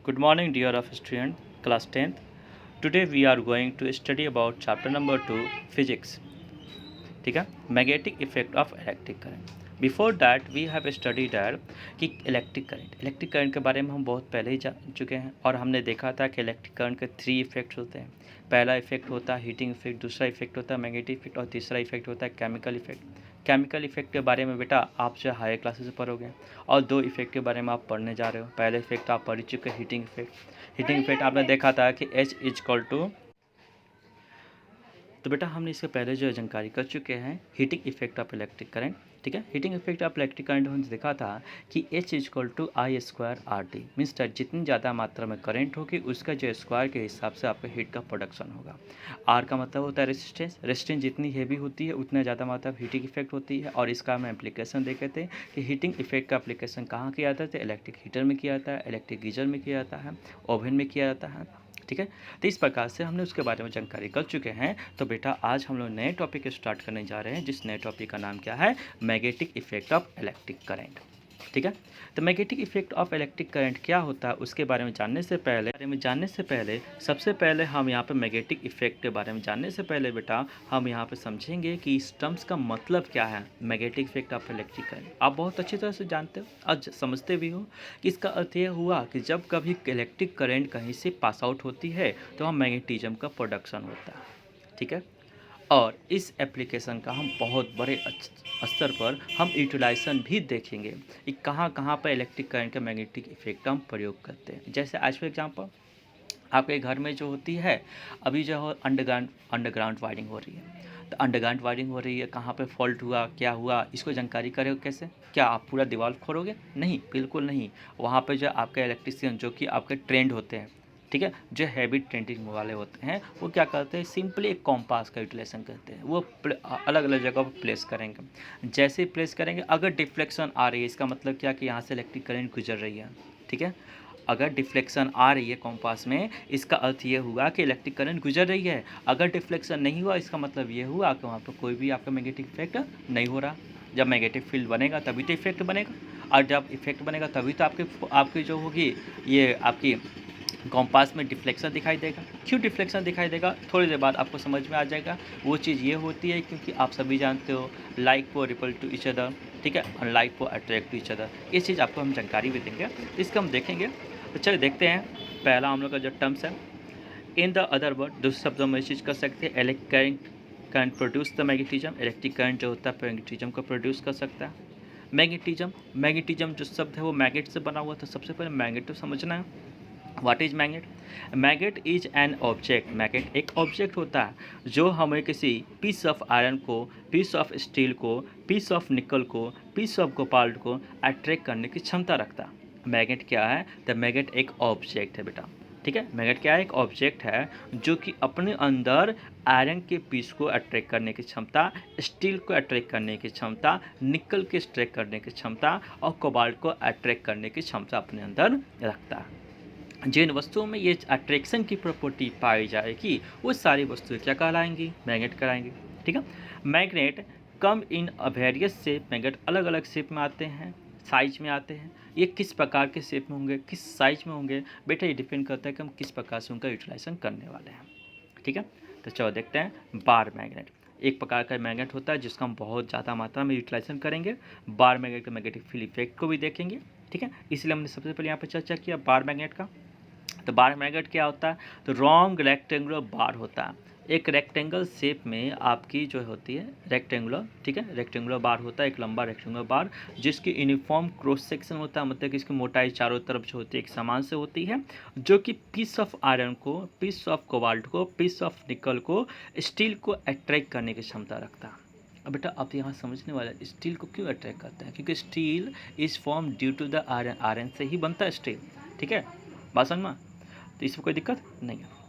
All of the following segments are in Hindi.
Good morning, dear of student, class 10th. Today we are going to study about chapter number 2, physics. ठीक है, magnetic effect of electric current. Before that we have study that कि इलेक्ट्रिक करंट के बारे में हम बहुत पहले ही जान चुके हैं और हमने देखा था कि इलेक्ट्रिक करंट के 3 इफेक्ट्स होते हैं. पहला इफेक्ट होता है हीटिंग इफेक्ट, दूसरा इफेक्ट होता है मैग्नेटिक इफेक्ट और तीसरा इफेक्ट होता है केमिकल इफेक्ट. केमिकल इफेक्ट के बारे में बेटा आप जो हायर क्लासेस में पढ़ोगे और 2 इफेक्ट के बारे में आप पढ़ने जा रहे हो. पहला इफेक्ट आप पढ़ चुके हीटिंग इफेक्ट आपने देखा था कि H इज इक्वल टू, तो बेटा हमने इससे पहले जो जानकारी कर चुके हैं heating effect of electric current. ठीक है, heating effect of electric current हमने देखा था कि H is equal to I square R T. Means जितनी ज़्यादा मात्रा में करंट होगी उसका जो स्क्वायर के हिसाब से आपका हीट का प्रोडक्शन होगा. आर का मतलब होता है रेजिस्टेंस जितनी हैवी होती है उतना ज़्यादा मात्रा में हीटिंग इफेक्ट होती है. और इसका हम एप्लीकेशन देखे थे कि हीटिंग इफेक्ट का एप्लीकेशन कहाँ किया जाता है. इलेक्ट्रिक हीटर में किया जाता है, इलेक्ट्रिक गीजर में किया जाता है, ओवन में किया जाता है. ठीक है, तो इस प्रकार से हमने उसके बारे में जानकारी कर चुके हैं. तो बेटा आज हम लोग नए टॉपिक स्टार्ट करने जा रहे हैं जिस नए टॉपिक का नाम क्या है, magnetic effect of electric current. ठीक है, तो magnetic effect of electric current क्या होता है उसके बारे में जानने से पहले सबसे पहले हम यहाँ पे मैग्नेटिक इफेक्ट के बारे में जानने से पहले बेटा हम यहाँ पे समझेंगे कि इस टर्म्स का मतलब क्या है. Magnetic effect of electric current आप बहुत अच्छी तरह से जानते हो और समझते भी हो कि इसका अर्थ यह हुआ कि जब कभी इलेक्ट्रिक करंट कहीं से पास आउट होती है तो वहाँ मैग्नेटिज्म का प्रोडक्शन होता है. ठीक है, और इस एप्लीकेशन का हम बहुत बड़े स्तर पर हम यूटिलाइजेशन भी देखेंगे कि कहाँ कहाँ पर इलेक्ट्रिक करंट का मैग्नेटिक इफेक्ट हम प्रयोग करते हैं. जैसे आज फॉर एग्जांपल आपके घर में जो होती है अभी जो है अंडरग्राउंड वायरिंग हो रही है. तो अंडरग्राउंड वायरिंग हो रही है, कहाँ पे फॉल्ट हुआ, क्या हुआ, इसको जानकारी करोगे कैसे. क्या आप पूरा दीवार खोलोगे? नहीं, बिल्कुल नहीं. वहाँ पे जो आपके इलेक्ट्रिशियन जो कि आपके ट्रेंड होते हैं, ठीक है, जो हैवी ट्रेंडिंग वाले होते हैं वो क्या करते हैं, सिंपली एक कॉम्पास का यूटिलाइजेशन करते हैं. वो अलग अलग जगह पर प्लेस करेंगे. जैसे ही प्लेस करेंगे अगर डिफ्लेक्शन आ रही है इसका मतलब क्या कि यहाँ से इलेक्ट्रिक करंट गुजर रही है. ठीक है, अगर डिफ्लेक्शन आ रही है कॉम्पास में इसका अर्थ ये हुआ कि इलेक्ट्रिक करंट गुजर रही है. अगर डिफ्लेक्शन नहीं हुआ इसका मतलब ये हुआ कि वहाँ पर कोई भी आपका मैग्नेटिक इफेक्ट नहीं हो रहा. जब मैग्नेटिक फील्ड बनेगा तभी तो इफेक्ट बनेगा और जब इफेक्ट बनेगा तभी तो आपकी जो होगी ये आपकी कॉम्पास में डिफ्लेक्शन दिखाई देगा. क्यों डिफ्लेक्शन दिखाई देगा थोड़ी देर बाद आपको समझ में आ जाएगा. वो चीज़ ये होती है क्योंकि आप सभी जानते हो लाइट को रिपल टू ईच अदर. ठीक है, और लाइट को अट्रैक्ट टू ईच अदर. ये चीज़ आपको हम जानकारी भी देंगे, इसका हम देखेंगे. तो चलिए देखते हैं पहला हम लोग का जो टर्म्स है. इन द अदर वर्ड दूसरे शब्दों में चीज़ कर सकते हैं electric current produce the magnetism. Electric current जो होता है मैग्नेटिज्म को प्रोड्यूस कर सकता है. मैग्नेटिज्म जो शब्द है वो मैग्नेट से बना हुआ था. सबसे पहले मैग्नेट तो समझना है. What is magnet. Magnet is an object. Magnet एक ऑब्जेक्ट होता है जो हमें किसी पीस ऑफ आयरन को, पीस ऑफ स्टील को, पीस ऑफ निकल को, पीस ऑफ कोबाल्ट को अट्रैक्ट करने की क्षमता रखता है. मैग्नेट क्या है, द मैग्नेट एक ऑब्जेक्ट है बेटा. ठीक है, मैग्नेट क्या है, एक ऑब्जेक्ट है जो कि अपने अंदर आयरन के पीस को अट्रैक्ट करने की क्षमता, स्टील को अट्रैक्ट करने की क्षमता, निकल के अट्रैक्ट करने की क्षमता और कोबाल्ट को अट्रैक्ट करने की क्षमता अपने अंदर रखता है. जिन वस्तुओं में ये अट्रैक्शन की प्रॉपर्टी पाई जाएगी वो सारी वस्तुएं क्या कहलाएंगी, मैग्नेट कहलाएंगी. ठीक है, magnet come in various shape. Magnet अलग अलग शेप में आते हैं, साइज में आते हैं. ये किस प्रकार के शेप में होंगे, किस साइज में होंगे बेटा, ये डिपेंड करता है कि हम किस प्रकार से उनका यूटिलाइजेशन करने वाले हैं. ठीक है, तो चलो देखते हैं. बार मैग्नेट एक प्रकार का मैग्नेट होता है जिसका हम बहुत ज़्यादा मात्रा में यूटिलाइजेशन करेंगे. बार मैग्नेट के मैग्नेटिक फील्ड इफेक्ट को भी देखेंगे. ठीक है, इसलिए हमने सबसे पहले यहाँ पर चर्चा किया बार मैग्नेट का. तो बार मैग्नेट क्या होता है, तो रॉन्ग रेक्टेंगुलर बार होता है. एक रेक्टेंगल शेप में आपकी जो होती है रेक्टेंगुलर. ठीक है, रेक्टेंगुलर बार होता है, एक लंबा रेक्टेंगुलर बार जिसकी यूनिफॉर्म क्रॉस सेक्शन होता है. मतलब कि इसकी मोटाई चारों तरफ जो होती है एक समान से होती है, जो कि पीस ऑफ आयरन को, पीस ऑफ कोबाल्ट को, पीस ऑफ निकल को, स्टील को अट्रैक्ट करने की क्षमता रखता है. अब बेटा आप यहाँ समझने वाले स्टील को क्यों अट्रैक्ट करता है, क्योंकि steel is form due to the iron. Iron से ही बनता है स्टील. ठीक है, बात समझ में. तो इसमें कोई दिक्कत नहीं है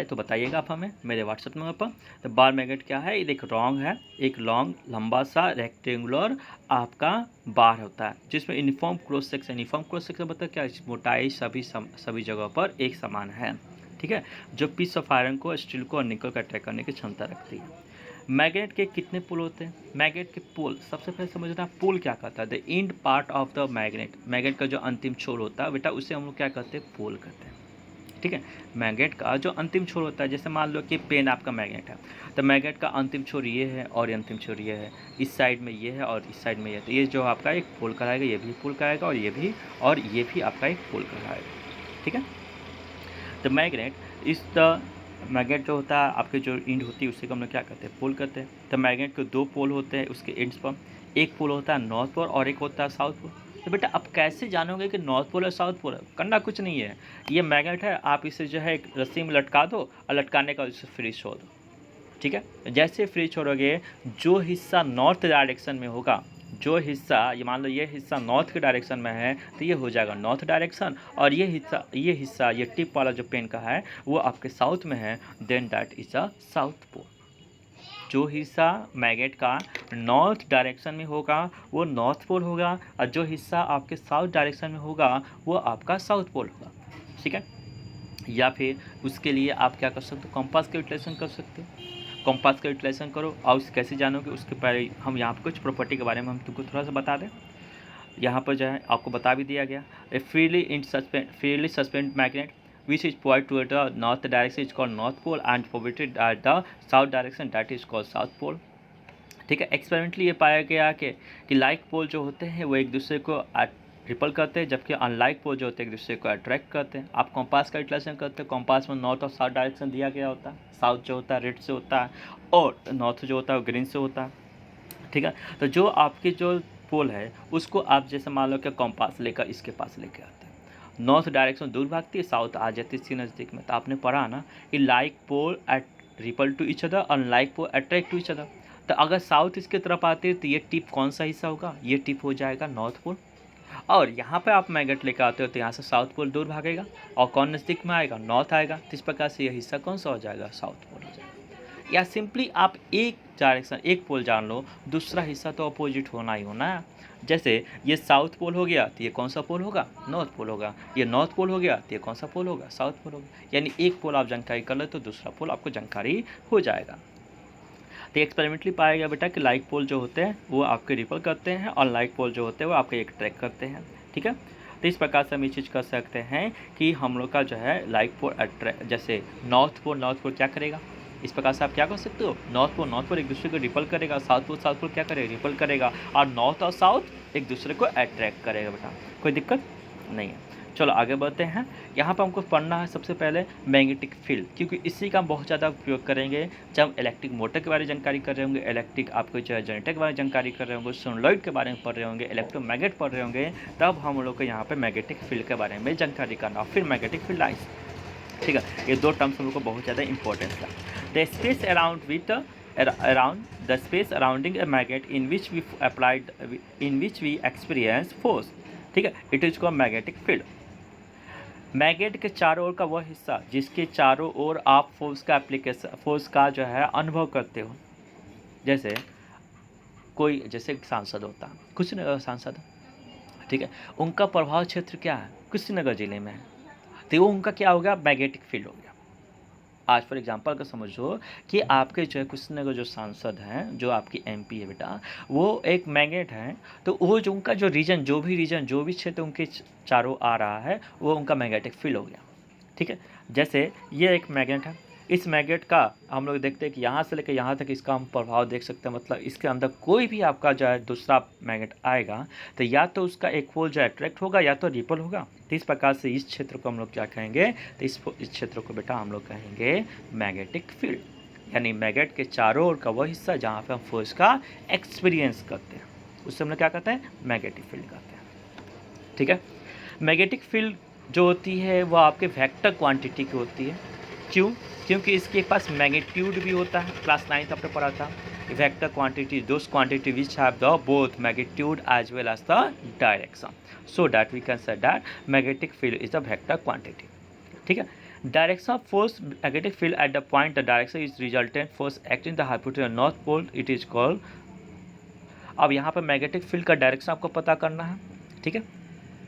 तो बताइएगा आप हमें मेरे व्हाट्सएप नंबर पर. तो बार मैग्नेट क्या है, ये एक रॉन्ग है, एक लॉन्ग लंबा सा रेक्टेंगुलर आपका बार होता है जिसमें यूनिफॉर्म क्रॉस सेक्शन मतलब क्या, मोटाई सभी जगहों पर एक समान है. ठीक है, जो पीस ऑफ आयरन को, स्टील को और निकल को अटैक करने की क्षमता रखती है. मैग्नेट के कितने पोल होते हैं? मैग्नेट के पोल, सबसे पहले समझना पोल क्या कहता है। The end part of the magnet, magnet का जो अंतिम छोर होता है बेटा, उसे हम लोग क्या कहते हैं? पोल कहते हैं। ठीक है, मैग्नेट का जो अंतिम छोर होता है, जैसे मान लो कि पेन आपका मैग्नेट है, तो मैग्नेट का अंतिम छोर ये है और ये अंतिम छोर ये है, इस साइड में ये है और इस साइड में ये है, तो ये जो आपका एक पोल कहलाएगा, ये भी पोल कहलाएगा और ये भी आपका एक पोल कहलाएगा। ठीक है, तो मैग्नेट इस द मैग्नेट जो होता है आपके जो इंड होती है उसे हम लोग क्या कहते हैं? पोल कहते हैं। तो मैग्नेट के दो पोल होते हैं उसके एंड्स पर, एक पोल होता है नॉर्थ पोल और एक होता है साउथ पोल। तो बेटा अब कैसे जानोगे कि नॉर्थ पोल और साउथ पोल है? करना कुछ नहीं है, ये मैग्नेट है, आप इसे जो है एक रस्सी में लटका दो और लटकाने का इसे फ्री छोड़ दो। ठीक है, जैसे फ्री छोड़ोगे, जो हिस्सा नॉर्थ डायरेक्शन में होगा, जो हिस्सा ये मान लो ये हिस्सा नॉर्थ के डायरेक्शन में है तो ये हो जाएगा नॉर्थ डायरेक्शन, और ये हिस्सा ये टिप वाला जो पेन का है वो आपके साउथ में है, then that is a south pole. जो हिस्सा मैग्नेट का नॉर्थ डायरेक्शन में होगा वो नॉर्थ पोल होगा, और जो हिस्सा आपके साउथ डायरेक्शन में होगा वो आपका साउथ पोल होगा। ठीक है, या फिर उसके लिए आप क्या कर सकते हो? कंपास का यूटिलाइजेशन कर सकते हो। कंपास का यूटिलाइजेशन करो, और उसे कैसे जानोगे उसके पहले हम यहाँ पर कुछ प्रॉपर्टी के बारे में हम तुमको थोड़ा सा बता दें। यहाँ पर जो है आपको बता भी दिया गया, ए freely suspend magnet which is point toward the north direction is called north pole and pointed at the south direction that is called south pole। ठीक है, एक्सपेरिमेंटली ये पाया गया कि लाइक पोल जो होते हैं वो एक दूसरे को रिपल करते हैं, जबकि अनलाइक पोल जो होते हैं एक दूसरे को अट्रैक्ट करते हैं। आप कंपास का यूटिलाइजेशन करते हैं, कंपास में नॉर्थ और साउथ डायरेक्शन दिया गया होता है, साउथ जो होता है रेड से होता है और नॉर्थ जो होता है वो ग्रीन से होता है। ठीक है, तो जो आपकी जो पोल है उसको आप जैसे मान लो कि कंपास लेकर इसके पास लेके आते हैं, नॉर्थ डायरेक्शन दूर भागती है, साउथ आ जाती है इसके नज़दीक में। तो आपने पढ़ा ना कि like pole at repel to each other, unlike pole attract to each other. तो अगर साउथ इसकी तरफ आती है तो ये टिप कौन सा हिस्सा होगा? ये टिप हो जाएगा नॉर्थ पोल। और यहाँ पे आप मैग्नेट लेकर आते हो तो यहाँ से साउथ पोल दूर भागेगा और कौन नज़दीक में आएगा? नॉर्थ आएगा। तो इस प्रकार से यह हिस्सा कौन सा हो जाएगा? साउथ पोल हो जाएगा। या सिंपली आप एक डायरेक्शन एक पोल जान लो, दूसरा हिस्सा तो अपोजिट होना ही होना है। जैसे ये साउथ पोल हो गया तो ये कौन सा पोल होगा? नॉर्थ पोल होगा। ये नॉर्थ पोल हो गया तो ये कौन सा पोल होगा? साउथ पोल होगा। यानी एक पोल आप जानकारी कर ले तो दूसरा पोल आपको जानकारी हो जाएगा। तो एक्सपेरिमेंटली पाया गया बेटा कि लाइक पोल जो होते हैं वो आपके रिपल करते हैं और लाइक पोल जो होते हैं वो आपके एक ट्रैक करते हैं। ठीक है, तो इस प्रकार से हम ये चीज़ कर सकते हैं कि हम लोग का जो है लाइक पोल अट्रैक्ट, जैसे नॉर्थ पोल क्या करेगा? इस प्रकार से आप क्या कर सकते हो? नॉर्थ पोल एक दूसरे को रिपल करेगा, साउथ पोल क्या करेगा? रिपल करेगा, और नॉर्थ और साउथ एक दूसरे को अट्रैक्ट करेगा बेटा। कोई दिक्कत नहीं है। चलो आगे बढ़ते हैं। यहाँ पर हमको पढ़ना है सबसे पहले मैग्नेटिक फील्ड, क्योंकि इसी का हम बहुत ज़्यादा उपयोग करेंगे जब हम इलेक्ट्रिक मोटर के बारे में जानकारी कर रहे होंगे, इलेक्ट्रिक आपको जो है जनरेटर के बारे में जानकारी कर रहे होंगे, सोलेनॉइड के बारे में पढ़ रहे होंगे, इलेक्ट्रोमैग्नेट पढ़ रहे होंगे, तब हम लोग को यहाँ पर मैग्नेटिक फील्ड के बारे में जानकारी करना, फिर मैग्नेटिक फील्ड लाइन्स। ठीक है, ये दो टर्म्स हम लोग को बहुत ज़्यादा इंपॉर्टेंस है। The space around the space surrounding a magnet in which we experience force, ठीक है, it is called magnetic field. Magnet के चारों ओर का वह हिस्सा जिसके चारों ओर आप फोर्स का जो है अनुभव करते हो। जैसे जैसे सांसद होता है, कुशीनगर सांसद, ठीक है, उनका प्रभाव क्षेत्र क्या है? कुशीनगर जिले में है, तो वो उनका क्या हो गया? मैग्नेटिक फील्ड हो गया। आज फॉर एग्जांपल का समझो कि आपके जो है कुशीनगर जो सांसद हैं, जो आपकी एमपी है बेटा, वो एक मैग्नेट है, तो वो जो उनका जो भी क्षेत्र उनके चारों आ रहा है वो उनका मैग्नेटिक फील्ड हो गया। ठीक है, जैसे ये एक मैग्नेट है, इस मैग्नेट का हम लोग देखते हैं कि यहाँ से लेकर यहाँ तक इसका हम प्रभाव देख सकते हैं, मतलब इसके अंदर कोई भी आपका जो है दूसरा मैग्नेट आएगा तो या तो उसका एक पोल जो अट्रैक्ट होगा या तो रिपल होगा। तो इस प्रकार से इस क्षेत्र को हम लोग क्या कहेंगे? तो इस क्षेत्र को बेटा हम लोग कहेंगे मैग्नेटिक फील्ड, यानी मैग्नेट के चारों ओर का वह हिस्सा जहाँ पर हम फोर्स का एक्सपीरियंस करते हैं उससे हम लोग क्या कहते हैं? मैग्नेटिक फील्ड कहते हैं। ठीक है, मैग्नेटिक फील्ड जो होती है वो आपके वेक्टर क्वांटिटी की होती है। क्यों? क्योंकि इसके पास मैग्नीट्यूड भी होता है। क्लास 9th आपने पढ़ा था, vector quantity those quantity which have the both magnitude as well as the direction, so that we can say that magnetic field is the vector quantity. ठीक है, direction of force magnetic field at the point the direction is resultant force acting the hypotenuse north pole, it is called. अब यहाँ पर मैग्नेटिक फील्ड का डायरेक्शन आपको पता करना है। ठीक है,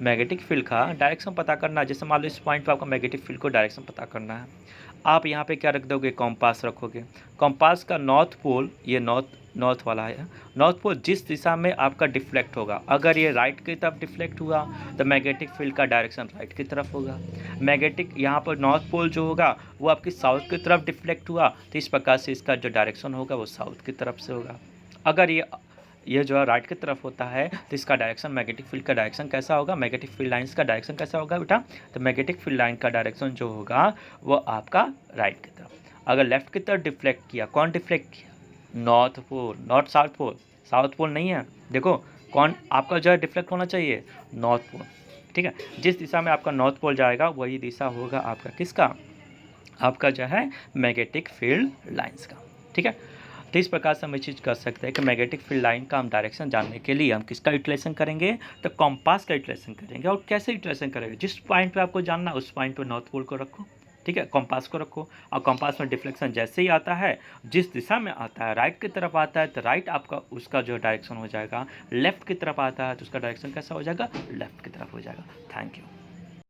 मैग्नेटिक फील्ड का डायरेक्शन पता करना है। जैसे मान लो इस पॉइंट पर आपको मैग्नेटिक फील्ड को डायरेक्शन पता करना है। आप यहाँ पे क्या रख दोगे, कॉम्पास रखोगे। कॉम्पास का नॉर्थ पोल, ये नॉर्थ वाला है, नॉर्थ पोल जिस दिशा में आपका डिफ्लेक्ट होगा, अगर ये राइट की तरफ डिफ्लेक्ट हुआ तो मैग्नेटिक फील्ड का डायरेक्शन राइट की तरफ होगा। मैग्नेटिक यहाँ पर नॉर्थ पोल जो होगा वो आपकी साउथ की तरफ डिफ्लेक्ट हुआ तो इस प्रकार से इसका जो डायरेक्शन होगा वो साउथ की तरफ से होगा। अगर ये जो है राइट की तरफ होता है तो इसका डायरेक्शन, मैग्नेटिक फील्ड का डायरेक्शन कैसा होगा, मैग्नेटिक फील्ड लाइंस का डायरेक्शन कैसा होगा बेटा, तो मैग्नेटिक फील्ड लाइन का डायरेक्शन जो होगा वो आपका राइट की तरफ। अगर लेफ्ट की तरफ डिफ्लेक्ट किया, कौन डिफ्लेक्ट किया, north pole, not south pole, south pole नहीं है, देखो कौन आपका जो है डिफ्लेक्ट होना चाहिए, नॉर्थ पोल, ठीक है। जिस दिशा में आपका नॉर्थ पोल जाएगा वही दिशा होगा आपका किसका, आपका जो है मैग्नेटिक फील्ड लाइंस का, ठीक है। तो इस प्रकार से हम ये चीज़ कर सकते हैं कि मैग्नेटिक फील्ड लाइन का हम डायरेक्शन जानने के लिए हम किसका यूटिलाइजेशन करेंगे, तो कॉम्पास का यूटिलाइजेशन करेंगे। और कैसे यूटिलाइजेशन करेंगे, जिस पॉइंट पे आपको जानना उस पॉइंट पे नॉर्थ पोल को रखो, ठीक है, कॉम्पास को रखो। और कॉम्पास में डिफ्लेक्शन जैसे ही आता है, जिस दिशा में आता है, राइट की तरफ आता है तो राइट आपका उसका जो डायरेक्शन हो जाएगा, लेफ्ट की तरफ आता है तो उसका डायरेक्शन कैसा हो जाएगा, लेफ्ट की तरफ हो जाएगा। Thank you.